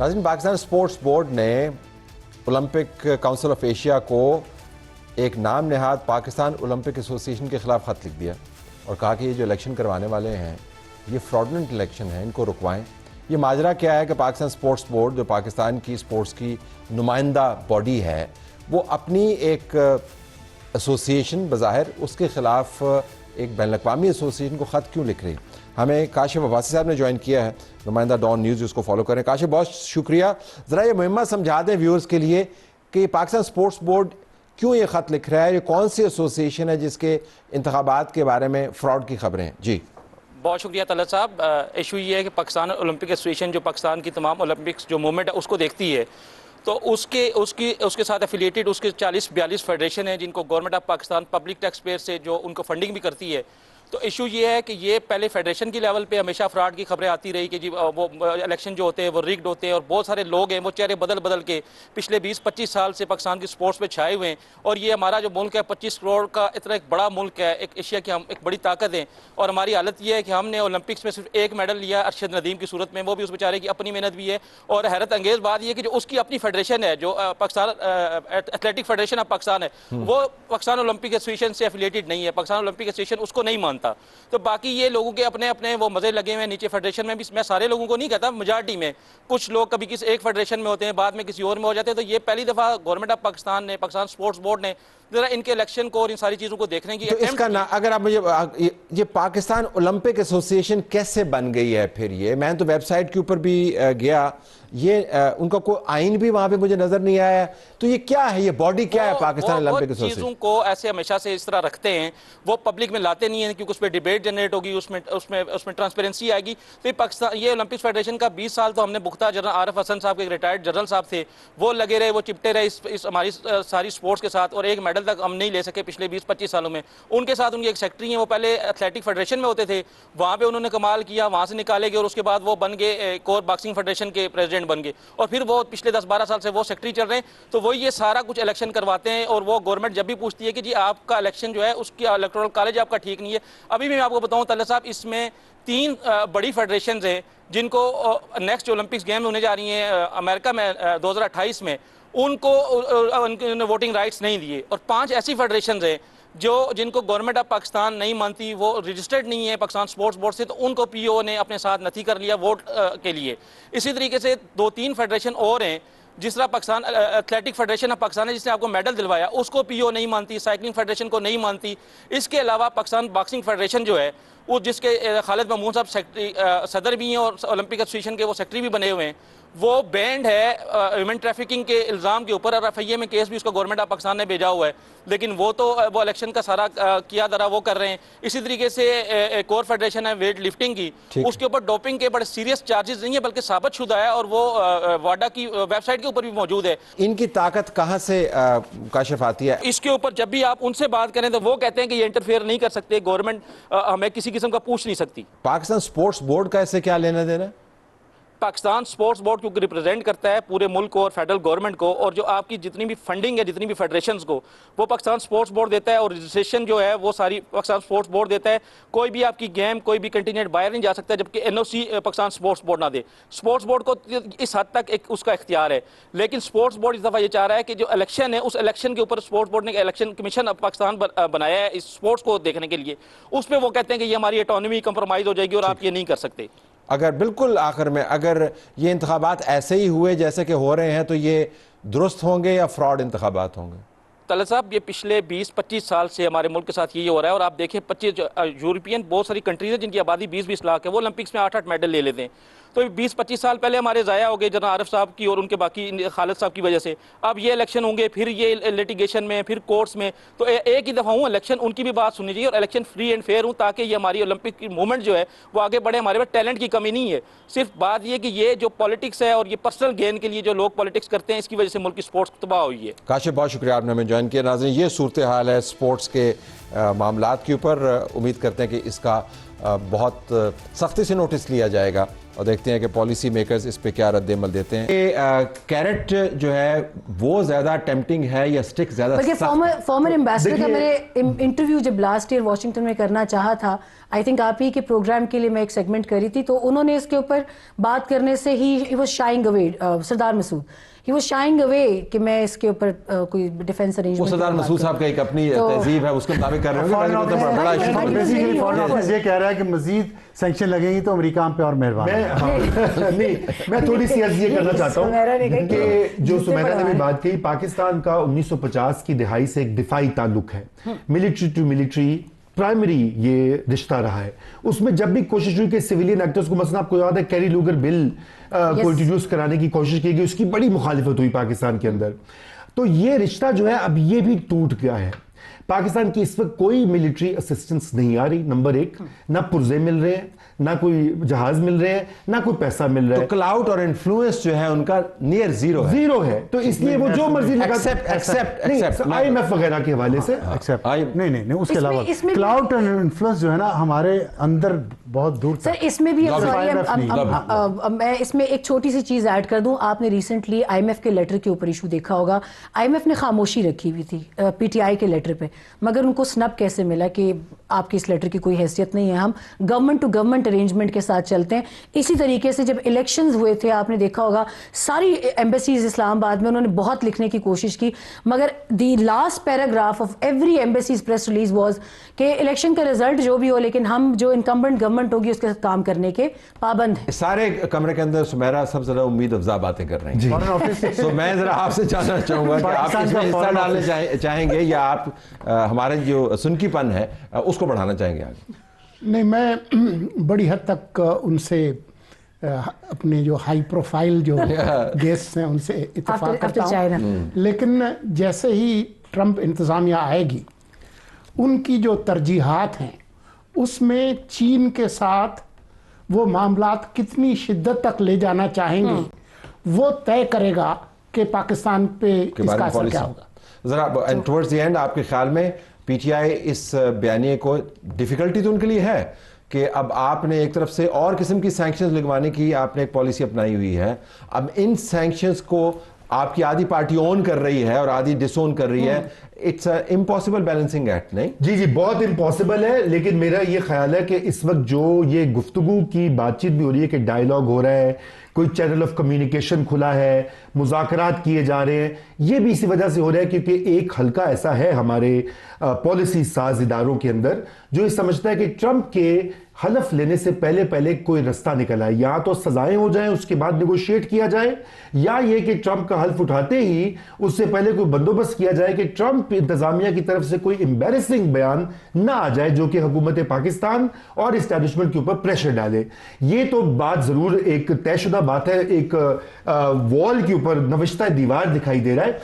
ناظرین، Pakistan sports board نے Olympic council of Asia کو ایک نام نہاد پاکستان اولمپک ایسوسی ایشن کے خلاف خط لکھ دیا اور کہا کہ یہ جو الیکشن کروانے والے ہیں یہ فراڈنٹ الیکشن ہے، ان کو رکوائیں۔ یہ ماجرا کیا ہے کہ پاکستان سپورٹس بورڈ جو پاکستان کی سپورٹس کی نمائندہ باڈی ہے، وہ اپنی ایک ایسوسی ایشن بظاہر اس کے خلاف ایک بین الاقوامی ایسوسی ایشن کو خط کیوں لکھ رہی؟ ہمیں کاشف عباسی صاحب نے جوائن کیا ہے، نمائندہ ڈان نیوز، اس کو فالو کریں۔ کاشف بہت شکریہ، ذرا یہ مہمہ سمجھا دیں ویورز کے لیے کہ یہ پاکستان سپورٹس بورڈ کیوں یہ خط لکھ رہا ہے، یہ کون سی ایسوسی ایشن ہے جس کے انتخابات کے بارے میں فراڈ کی خبریں ہیں؟ جی بہت شکریہ طلعت صاحب۔ ایشو یہ ہے کہ پاکستان اولمپک ایسوسی ایشن جو پاکستان کی تمام اولمپکس جو موومنٹ ہے اس کو دیکھتی ہے، تو اس کے ساتھ ایفیلیٹڈ اس کے 40-42 فیڈریشن ہیں جن کو government of Pakistan public taxpayer سے جو ان کو فنڈنگ بھی کرتی ہے۔ تو ایشو یہ ہے کہ یہ پہلے فیڈریشن کی لیول پہ ہمیشہ فراڈ کی خبریں آتی رہی کہ جی وہ الیکشن جو ہوتے ہیں وہ ریگڈ ہوتے ہیں، اور بہت سارے لوگ ہیں وہ چہرے بدل کے پچھلے 20-25 سال سے پاکستان کی سپورٹس پہ چھائے ہوئے ہیں، اور یہ ہمارا جو ملک ہے 25 کروڑ کا اتنا ایک بڑا ملک ہے، ایک ایشیا کی ہم ایک بڑی طاقت ہے، اور ہماری حالت یہ ہے کہ ہم نے اولمپکس میں صرف ایک میڈل لیا ارشد ندیم کی صورت میں، وہ بھی اس بیچارے کی اپنی محنت بھی ہے، اور حیرت انگیز بات یہ ہے کہ جو اس کی اپنی فیڈریشن ہے جو Pakistan athletic federation of Pakistan ہے، وہ پاکستان اولمپک ایسوسی ایشن سے ایفیلیٹڈ نہیں ہے، پاکستان اولمپک ایسوسی ایشن اس کو نہیں مانتا۔ تو باقی یہ لوگوں کے اپنے وہ مزے لگے ہوئے ہیں نیچے فیڈریشن میں بھی، میں سارے لوگوں کو نہیں کہتا، میجارٹی میں کچھ لوگ کبھی کسی ایک فیڈریشن میں ہوتے ہیں، بعد میں کسی اور میں ہو جاتے ہیں۔ تو یہ پہلی دفعہ گورنمنٹ آف پاکستان نے، پاکستان سپورٹس بورڈ نے ذرا ان کے الیکشن کو اور ان ساری چیزوں کو دیکھنے کی تو اس کا اگر آپ مجھے یہ پاکستان اولمپک ایسوسی ایشن کیسے بن گئی ہے پھر؟ یہ میں تو ویب سائٹ کے اوپر بھی گیا، یہ ان کا کوئی آئین بھی وہاں پہ مجھے نظر نہیں آیا، تو یہ کیا ہے، یہ باڈی کیا ہے پاکستان اولمپک ایسوسی ایشن؟ چیزوں کو ایسے ہمیشہ سے اس طرح رکھتے ہیں، وہ پبلک میں لاتے نہیں ہیں کیونکہ اس پہ ڈیبیٹ جنریٹ ہوگی، اس میں ٹرانسپیرنسی آئے گی۔ تو یہ پاکستان یہ اولمپکس فیڈریشن کا 20 سال تو ہم نے بھگتا، جنرل عارف حسن صاحب کے ریٹائرڈ جنرل صاحب تھے، وہ لگے رہے، وہ چپٹے رہے اس ہماری ساری سپورٹس کے ساتھ، اور ایک میڈل تک ہم نہیں لے سکے پچھلے 20-25 سالوں میں۔ ان کے ساتھ ان کے ایک سیکٹری ہیں، وہ پہلے ایتھلیٹک فیڈریشن میں ہوتے تھے، وہاں پہ انہوں نے کمال کیا، وہاں سے نکالے گئے، اور اس کے بعد وہ بن گئے ایک اور باکسنگ فیڈریشن کے پریزیڈنٹ بن گئے، اور پھر وہ پچھلے 10-12 سال سے وہ سیکٹری چل رہے ہیں۔ تو وہ یہ سارا کچھ الیکشن کرواتے ہیں، اور وہ گورنمنٹ جب بھی پوچھتی ہے کہ جی آپ کا الیکشن جو ہے اس کی الیکٹورل کالج آپ کا ٹھیک نہیں ہے۔ ابھی بھی میں آپ کو بتاؤں طلعت صاحب، اس میں 3 بڑی فیڈریشنز ہیں جن کو نیکسٹ اولمپکس گیم ہونے جا رہی ہیں امریکہ میں 2028 میں، ان کو ووٹنگ رائٹس نہیں دیے، اور 5 ایسی فیڈریشنز ہیں جن کو گورنمنٹ آف پاکستان نہیں مانتی، وہ رجسٹرڈ نہیں ہے پاکستان سپورٹس بورڈ سے، تو ان کو پی او نے اپنے ساتھ نتھی کر لیا ووٹ کے لیے۔ اسی طریقے سے 2-3 فیڈریشن اور ہیں، جس طرح Pakistan athletic federation of Pakistan ہے جس نے آپ کو میڈل دلوایا، اس کو پی او نہیں مانتی، سائیکلنگ فیڈریشن کو نہیں مانتی۔ اس کے علاوہ پاکستان باکسنگ فیڈریشن جو ہے وہ جس کے خالد مامون صاحب سیکٹری صدر بھی ہیں اور اولمپک ایسوسی ایشن کے وہ سیکٹری بھی بنے ہوئے ہیں، وہ بینڈ ہے ہیومن ٹریفکنگ کے الزام کے اوپر، اور ایف آئی اے میں کیس بھی اس کو گورنمنٹ آف پاکستان نے بھیجا ہوا ہے، لیکن وہ الیکشن کا سارا کیا درا وہ کر رہے ہیں۔ اسی طریقے سے ایک اور فیڈریشن ہے ویٹ لفٹنگ کی، اس کے اوپر ڈوپنگ کے بڑے سیریس چارجز نہیں ہیں بلکہ ثابت شدہ ہے، اور وہ واڈا کی ویب سائٹ کے اوپر بھی موجود ہے۔ ان کی طاقت کہاں سے کاشف آتی ہے؟ اس کے اوپر جب بھی آپ ان سے بات کریں تو وہ کہتے ہیں کہ یہ انٹرفیئر نہیں کر سکتے، گورنمنٹ ہمیں کسی قسم کا پوچھ نہیں سکتی۔ پاکستان سپورٹس بورڈ کا اسے کیا لینا دینا؟ پاکستان سپورٹس بورڈ کیونکہ ریپرزینٹ کرتا ہے پورے ملک کو اور فیڈرل گورنمنٹ کو، اور جو آپ کی جتنی بھی فنڈنگ ہے جتنی بھی فیڈریشنز کو وہ پاکستان سپورٹس بورڈ دیتا ہے، اور رجسٹریشن جو ہے وہ ساری پاکستان سپورٹس بورڈ دیتا ہے۔ کوئی بھی آپ کی گیم، کوئی بھی کنٹیننٹ باہر نہیں جا سکتا جبکہ این او سی پاکستان سپورٹس بورڈ نہ دے۔ سپورٹس بورڈ کو اس حد تک ایک اس کا اختیار ہے، لیکن سپورٹس بورڈ اس دفعہ یہ چاہ رہا ہے کہ جو الیکشن ہے اس الیکشن کے اوپر سپورٹس بورڈ نے الیکشن کمیشن آف پاکستان بنایا ہے اس سپورٹس کو دیکھنے کے لیے، اس پہ وہ کہتے ہیں کہ یہ ہماری اٹانومی کمپرومائز ہو جائے گی اور آپ یہ نہیں کر سکتے۔ اگر بالکل آخر میں اگر یہ انتخابات ایسے ہی ہوئے جیسے کہ ہو رہے ہیں تو یہ درست ہوں گے یا فراڈ انتخابات ہوں گے؟ طلعت صاحب، یہ پچھلے 20-25 سال سے ہمارے ملک کے ساتھ یہی ہو رہا ہے، اور آپ دیکھیں 25 یورپین بہت ساری کنٹریز ہیں جن کی آبادی 20-20 لاکھ ہے، وہ اولمپکس میں 8-8 میڈل لے لیتے ہیں۔ تو 20-25 سال پہلے ہمارے ضائع ہو گئے جنرل عارف صاحب کی اور ان کے باقی خالد صاحب کی وجہ سے۔ اب یہ الیکشن ہوں گے، پھر یہ لیٹیگیشن میں، پھر کورٹس میں، تو ایک ہی دفعہ ہوں الیکشن، ان کی بھی بات سننی چاہیے، اور الیکشن فری اینڈ فیئر ہوں تاکہ یہ ہماری اولمپک کی موومنٹ جو ہے وہ آگے بڑھے۔ ہمارے پاس ٹیلنٹ کی کمی نہیں ہے، صرف بات یہ کہ یہ جو پالیٹکس ہے اور یہ پرسنل گین کے لیے جو لوگ پالیٹکس کرتے ہیں، اس کی وجہ سے ملک کی سپورٹس تباہ ہوئی ہے۔ کاشف بہت شکریہ آپ نے ہمیں جوائن کیا۔ ناظرین، یہ صورتحال ہے سپورٹس کے معاملات کے اوپر، امید کرتے ہیں کہ اس کا بہت سختی سے نوٹس لیا جائے گا۔ اور دیکھتے ہیں کہ پالیسی میکرز اس پہ کیا رد عمل دیتے ہیں. کیرٹ جو ہے وہ زیادہ ٹیمپٹنگ ہے یا سٹک زیادہ بلکہ فارمر ایمبیسڈر کا میں نے انٹرویو جب لاسٹ ایئر واشنگٹن میں کرنا چاہا تھا, آئی تھنک آپ ہی کے پروگرام کے لیے میں ایک سیگمنٹ کری تھی, تو انہوں نے اس کے اوپر بات کرنے سے he was shining away, Sardar Masood he was shining اوے کہ میں اس کے اوپر کوئی ڈیفینس ارینجمنٹ. سردار مسعود صاحب کا ایک اپنی تہذیب ہے, اس کے مطابق کر رہے ہیں. بڑا بیسیکلی فارن آفس یہ کہہ رہا ہے کہ مزید سینکشن لگیں گی تو امریکہ ہم پہ اور مہربان. نہیں, میں تھوڑی سی عرض یہ کرنا چاہتا ہوں کہ جو سمیرہ نے بھی بات کہی, پاکستان کا 1950 کی دہائی سے ایک دفاعی تعلق ہے, ملٹری ٹو ملٹری پرائمری یہ رشتہ رہا ہے. اس میں جب بھی کوشش ہوئی کہ سیویلین ایکٹرز کو, مثلا آپ کو یاد ہے کیری لوگر بل کو انٹروڈیوس کرانے کی کوشش کی گئی, اس کی بڑی مخالفت ہوئی پاکستان کے اندر. تو یہ رشتہ جو ہے اب یہ بھی ٹوٹ گیا ہے. پاکستان کی اس وقت کوئی ملٹری اسسٹنس نہیں آ رہی, نمبر ایک. نہ پرزے مل رہے ہیں, نہ کوئی جہاز مل رہے ہیں, نہ کوئی پیسہ مل رہا ہے. تو کلاؤڈ اور انفلوئنس جو ہے ان کا نیئر زیرو ہے. تو اس لیے وہ جو مرضی آئی ایم ایف وغیرہ کے حوالے سے نہیں اس کے علاوہ کلاؤڈ اور انفلوئنس جو ہے نا ہمارے اندر بہت دور سر. اس میں بھی میں اس میں ایک چھوٹی سی چیز ایڈ کر دوں. آپ نے ریسنٹلی آئی ایم ایف کے لیٹر کے اوپر ایشو دیکھا ہوگا. آئی ایم ایف نے خاموشی رکھی ہوئی تھی پی ٹی آئی کے لیٹر پہ, مگر ان کو سنپ کیسے ملا کہ آپ کی اس لیٹر کی کوئی حیثیت نہیں ہے, ہم گورنمنٹ ٹو گورنمنٹ ارینجمنٹ کے ساتھ چلتے ہیں. اسی طریقے سے جب الیکشنز ہوئے تھے, آپ نے دیکھا ہوگا ساری ایمبیسیز اسلام آباد میں انہوں نے بہت لکھنے کی کوشش کی, مگر the last paragraph of every embassies press release was کہ الیکشن کا رزلٹ جو بھی ہو, لیکن ہم جو انکمبنٹ گورنمنٹ ہوگی اس کے ساتھ کام کرنے کے پابند ہیں. سارے کمرے کے اندر سمیرہ سب سے زیادہ امید افزا باتیں کر رہے ہیں. تو میں ذرا آپ سے جاننا چاہوں گا کہ آپ اس میں حصہ ڈالنا چاہیں گے یا آپ ہمارے جو سنکی پن ہے اس کو بڑھانا چاہیں گے آگے؟ نہیں, میں بڑی حد تک ان سے اپنے جو ہائی پروفائل جو گیسٹ ہیں ان سے اتفاق کرتا ہوں, لیکن جیسے ہی ٹرمپ انتظامیہ آئے گی, ان کی جو ترجیحات ہیں اس میں چین کے ساتھ وہ معاملات کتنی شدت تک لے جانا چاہیں گے وہ طے کرے گا کہ پاکستان پہ اس کا اثر کیا ہوگا. ذرا ٹورڈز دی اینڈ آپ کے خیال میں پی ٹی آئی اس بیانیے کو ڈیفیکلٹی تو ان کے لیے ہے کہ اب آپ نے ایک طرف سے اور قسم کی سینکشنز لگوانے کی آپ نے ایک پالیسی اپنائی ہوئی ہے, اب ان سینکشنز کو آپ کی آدھی پارٹی اون کر رہی ہے اور آدھی ڈس اون کر رہی ہے, اٹس امپاسبل بیلنسنگ ایکٹ, نہیں؟ جی بہت امپاسبل ہے. لیکن میرا یہ خیال ہے کہ اس وقت جو یہ گفتگو کی بات چیت بھی ہو رہی ہے کہ ڈائیلاگ ہو رہا ہے, کوئی چینل آف کمیونیکیشن کھلا ہے, مذاکرات کیے جا رہے ہیں, یہ بھی اسی وجہ سے ہو رہا ہے کیونکہ ایک حلقہ ایسا ہے ہمارے پالیسی ساز اداروں کے اندر جو یہ سمجھتا ہے کہ ٹرمپ کے حلف لینے سے پہلے کوئی رستہ نکل آئے, یا تو سزائیں ہو جائیں اس کے بعد نیگوشیٹ کیا جائے, یا یہ کہ ٹرمپ کا حلف اٹھاتے ہی اس سے پہلے کوئی بندوبست کیا جائے کہ ٹرمپ انتظامیہ کی طرف سے کوئی امبیرسنگ بیان نہ آ جائے جو کہ حکومت پاکستان اور اسٹیبلشمنٹ کے اوپر پریشر ڈالے. یہ تو بات ضرور ایک طے شدہ بات ہے, ایک وال کے اوپر نوشتہ دیوار دکھائی دے رہا ہے.